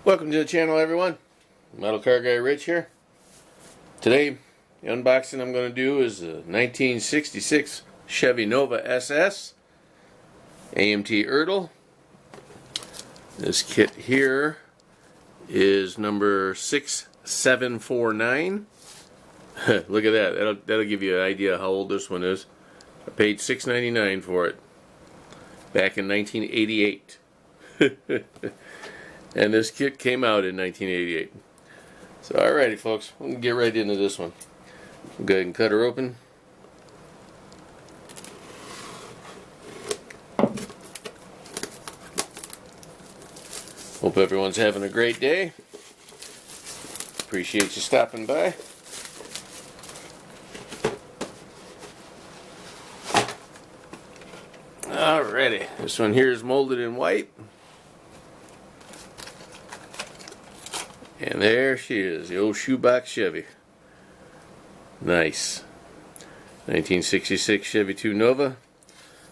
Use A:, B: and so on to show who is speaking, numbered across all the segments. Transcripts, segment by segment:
A: Welcome to the channel, everyone. Metal Car Guy Rich here. Today, the unboxing I'm going to do is a 1966 Chevy Nova SS AMT Ertl. This kit here is number 6749. Look at that. That'll give you an idea how old this one is. I paid $6.99 for it back in 1988. And this kit came out in 1988. So alrighty folks, we'll get right into this one. We'll go ahead and cut her open. Hope everyone's having a great day. Appreciate you stopping by. Alrighty, this one here is molded in white. And there she is, the old shoebox Chevy. Nice. 1966 Chevy II Nova.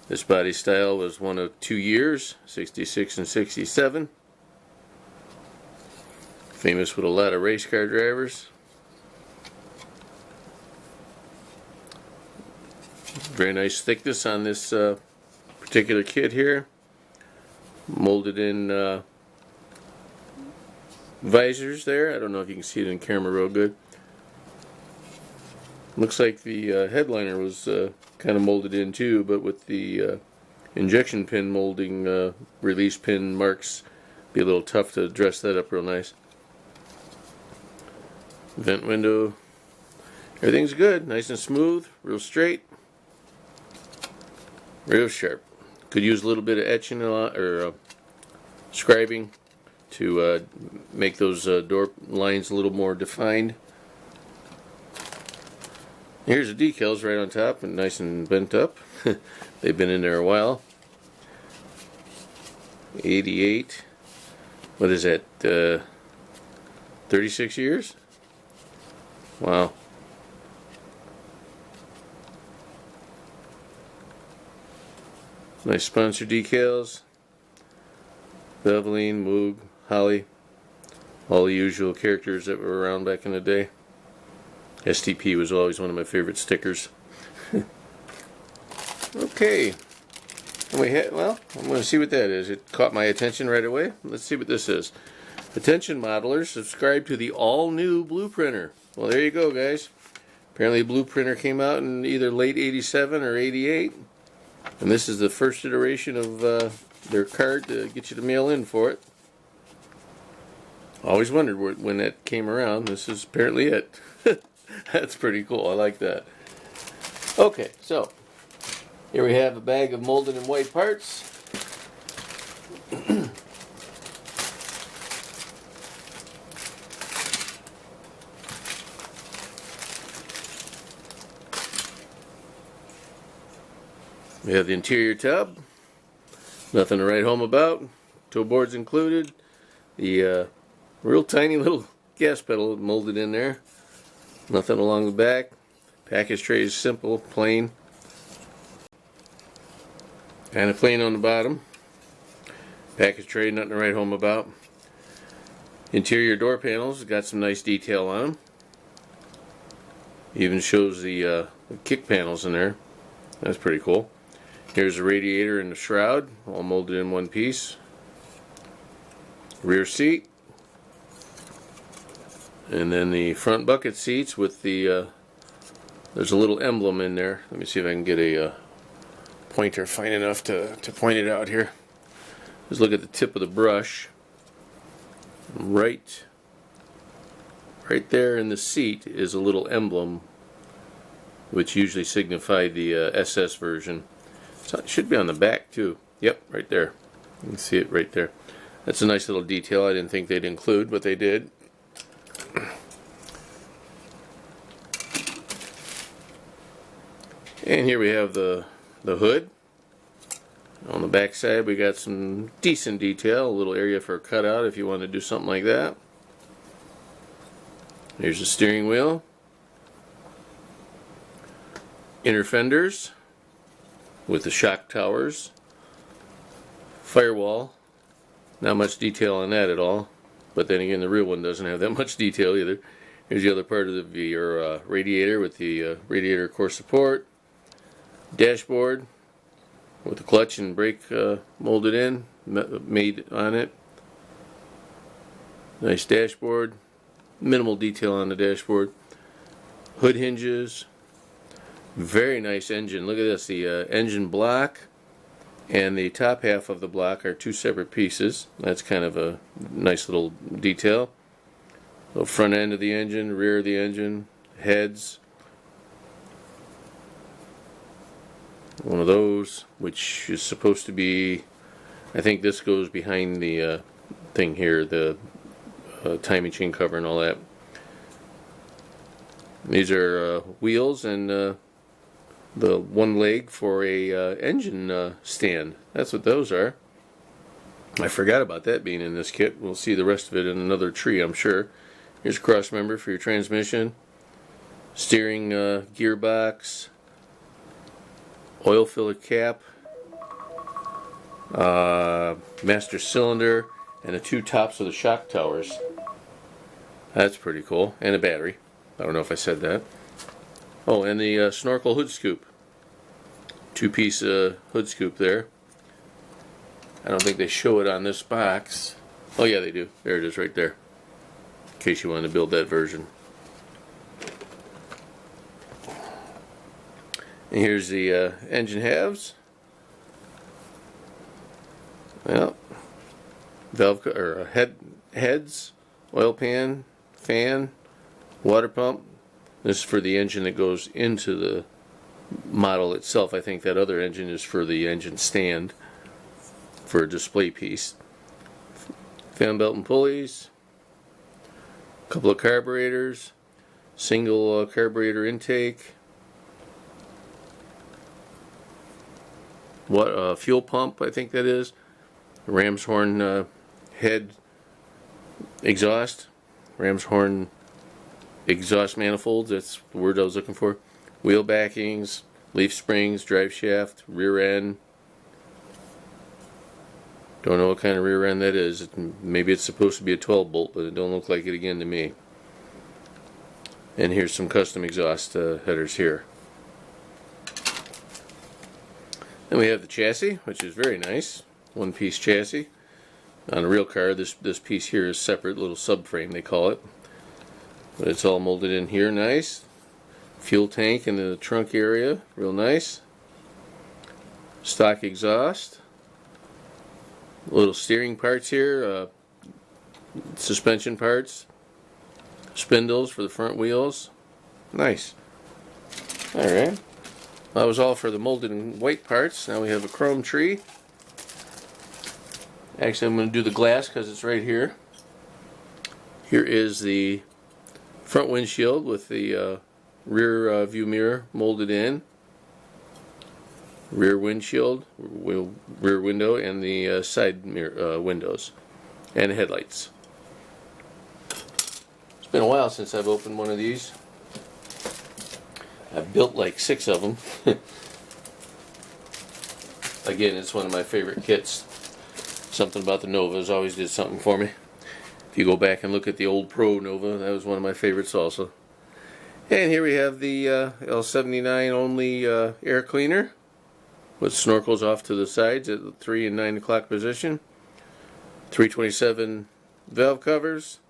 A: This body style was one of 2 years, 66 and 67. Famous with a lot of race car drivers. Very nice thickness on this particular kit here. Molded in visors there. I don't know if you can see it in camera real good. Looks like the headliner was kind of molded in too, but with the injection pin molding release pin marks, be a little tough to dress that up real nice. Vent window, everything's good, nice and smooth, real straight, real sharp. Could use a little bit of etching or scribing to make those door lines a little more defined. Here's the decals right on top and nice and bent up. They've been in there a while. 88. What is that? 36 years? Wow. Nice sponsor decals. Beveline, Moog, Holly, all the usual characters that were around back in the day. STP was always one of my favorite stickers. Okay, and well, I'm going to see what that is. It caught my attention right away. Let's see what this is. Attention modelers, subscribe to the all-new Blueprinter. Well, there you go, guys. Apparently, Blueprinter came out in either late '87 or '88, and this is the first iteration of their card to get you to mail in for it. Always wondered when that came around. This is apparently it. That's pretty cool. I like that. Okay, so here we have a bag of molded in white parts. We have the interior tub. Nothing to write home about. Toe boards included. The real tiny little gas pedal molded in there. Nothing along the back. Package tray is simple, plain. Kind of plain on the bottom. Package tray, nothing to write home about. Interior door panels, got some nice detail on them. Even shows the kick panels in there. That's pretty cool. Here's the radiator and the shroud, all molded in one piece. Rear seat. And then the front bucket seats with the, there's a little emblem in there. Let me see if I can get a pointer fine enough to point it out here. Just look at the tip of the brush. Right there in the seat is a little emblem, which usually signify the SS version. So it should be on the back too. Yep, right there. You can see it right there. That's a nice little detail I didn't think they'd include, but they did. And here we have the hood. On the back side we got some decent detail, a little area for a cutout if you want to do something like that. Here's the steering wheel. Inner fenders with the shock towers. Firewall. Not much detail on that at all, but then again the real one doesn't have that much detail either. Here's the other part of your radiator with the radiator core support, dashboard with the clutch and brake molded in, made on it. Nice dashboard, minimal detail on the dashboard. Hood hinges, very nice engine. Look at this, the engine block and the top half of the block are two separate pieces. That's kind of a nice little detail. The front end of the engine, rear of the engine, heads. One of those, which is supposed to be, I think this goes behind the thing here, the timing chain cover and all that. These are wheels and the one leg for a engine stand. That's what those are. I forgot about that being in this kit. We'll see the rest of it in another tree, I'm sure. Here's a cross member for your transmission, steering gearbox, oil filler cap, master cylinder, and the two tops of the shock towers. That's pretty cool. And a battery. I don't know if I said that. Oh, and the snorkel hood scoop. Two-piece hood scoop there. I don't think they show it on this box. Oh yeah, they do. There it is right there. In case you want to build that version. And here's the engine halves. Well, valve or heads, oil pan, fan, water pump. This is for the engine that goes into the model itself. I think that other engine is for the engine stand, for a display piece. Fan belt and pulleys, a couple of carburetors, single carburetor intake, fuel pump, I think that is, ram's horn head exhaust, ram's horn exhaust manifolds, that's the word I was looking for, wheel backings, leaf springs, drive shaft, rear end. Don't know what kind of rear end that is. Maybe it's supposed to be a 12 bolt, but it don't look like it again to me. And here's some custom exhaust headers here. Then we have the chassis, which is very nice. One-piece chassis. On a real car, this piece here is separate, little subframe they call it. But it's all molded in here, nice. Fuel tank in the trunk area, real nice. Stock exhaust. Little steering parts here, suspension parts, spindles for the front wheels. Nice. Alright. That was all for the molded and white parts. Now we have a chrome tree. Actually, I'm going to do the glass because it's right here. Here is the front windshield with the rear view mirror molded in. Rear windshield, rear window, and the side mirror windows, and headlights. It's been a while since I've opened one of these. I've built like 6 of them. Again, it's one of my favorite kits. Something about the Novas always did something for me. If you go back and look at the old Pro Nova, that was one of my favorites also. And here we have the L79 only air cleaner, with snorkels off to the sides at the 3 and 9 o'clock position. 327 valve covers.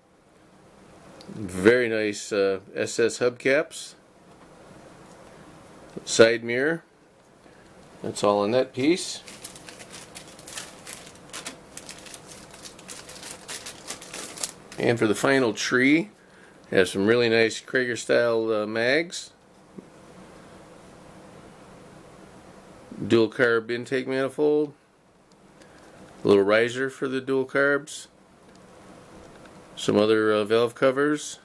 A: Very nice SS hubcaps. Side mirror. That's all in that piece. And for the final tree, has some really nice Krager style mags. Dual carb intake manifold, a little riser for the dual carbs, some other valve covers,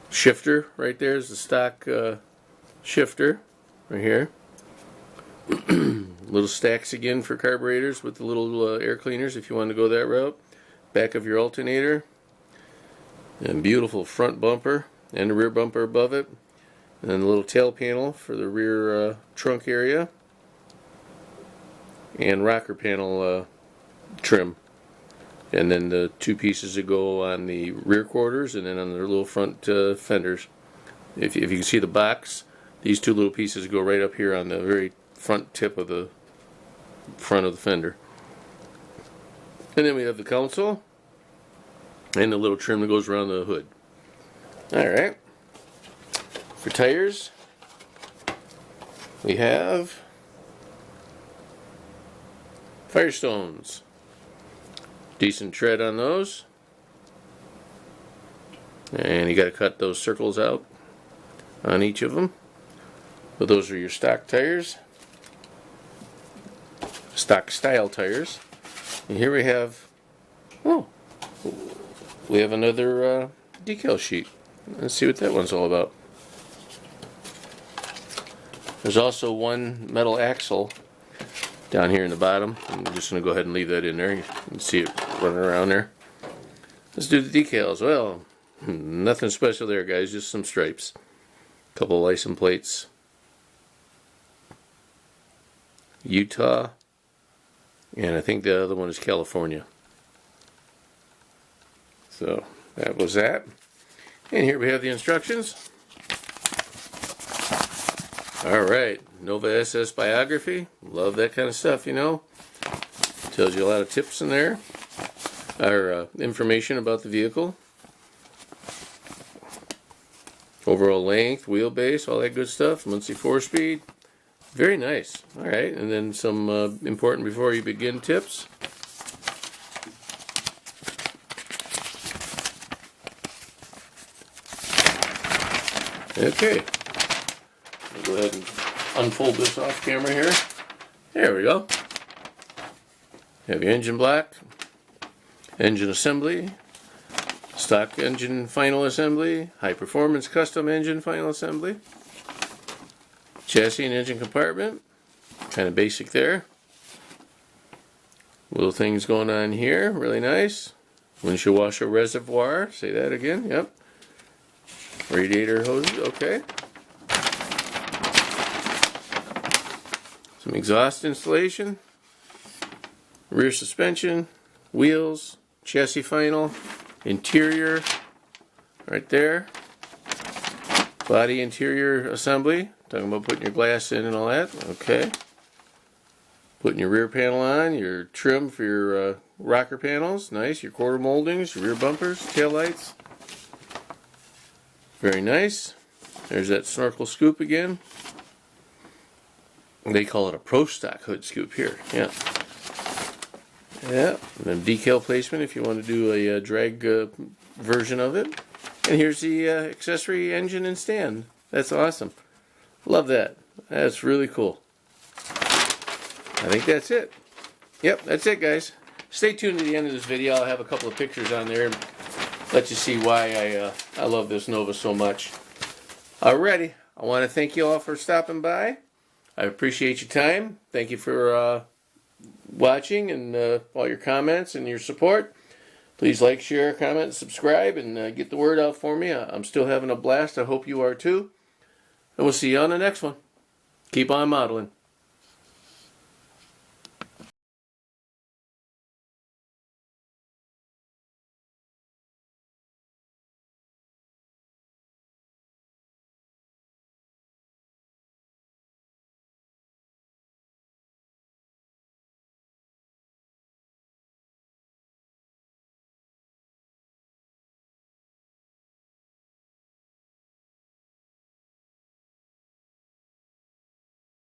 A: shifter right there is the stock shifter right here. Little stacks again for carburetors with the little air cleaners if you want to go that route. Back of your alternator, and beautiful front bumper and the rear bumper above it. And then a little tail panel for the rear trunk area, and rocker panel trim and then the two pieces that go on the rear quarters and then on the little front fenders. If you can see the box, these two little pieces go right up here on the very front tip of the front of the fender. And then we have the console and the little trim that goes around the hood. Alright, for tires we have Firestones. Decent tread on those. And you got to cut those circles out on each of them. But those are your stock tires. Stock style tires. And here we have, we have another decal sheet. Let's see what that one's all about. There's also one metal axle down here in the bottom. I'm just going to go ahead and leave that in there. You can see it running around there. Let's do the decals. Well, nothing special there, guys. Just some stripes. A couple of license plates. Utah. And I think the other one is California. So that was that. And here we have the instructions. Alright, Nova SS biography. Love that kind of stuff, you know. Tells you a lot of tips in there. Or information about the vehicle. Overall length, wheelbase, all that good stuff. Monthly 4-speed. Very nice. Alright, and then some important before you begin tips. Okay. I'll go ahead and unfold this off camera here. There we go. You have your engine block, engine assembly, stock engine final assembly, high performance custom engine final assembly, chassis and engine compartment, kind of basic there. Little things going on here, really nice. Windshield washer reservoir, say that again, yep. Radiator hoses, okay. Some exhaust installation, rear suspension, wheels, chassis final, interior, right there. Body interior assembly, talking about putting your glass in and all that, okay. Putting your rear panel on, your trim for your rocker panels, nice. Your quarter moldings, your rear bumpers, tail lights. Very nice. There's that snorkel scoop again. They call it a Pro Stock hood scoop here. Yeah. Yeah. And then decal placement if you want to do a drag version of it. And here's the accessory engine and stand. That's awesome. Love that. That's really cool. I think that's it. Yep, that's it, guys. Stay tuned to the end of this video. I'll have a couple of pictures on there and let you see why I love this Nova so much. Alrighty, I want to thank you all for stopping by. I appreciate your time. Thank you for watching and all your comments and your support. Please like, share, comment, subscribe, and get the word out for me. I'm still having a blast. I hope you are too. And we'll see you on the next one. Keep on modeling.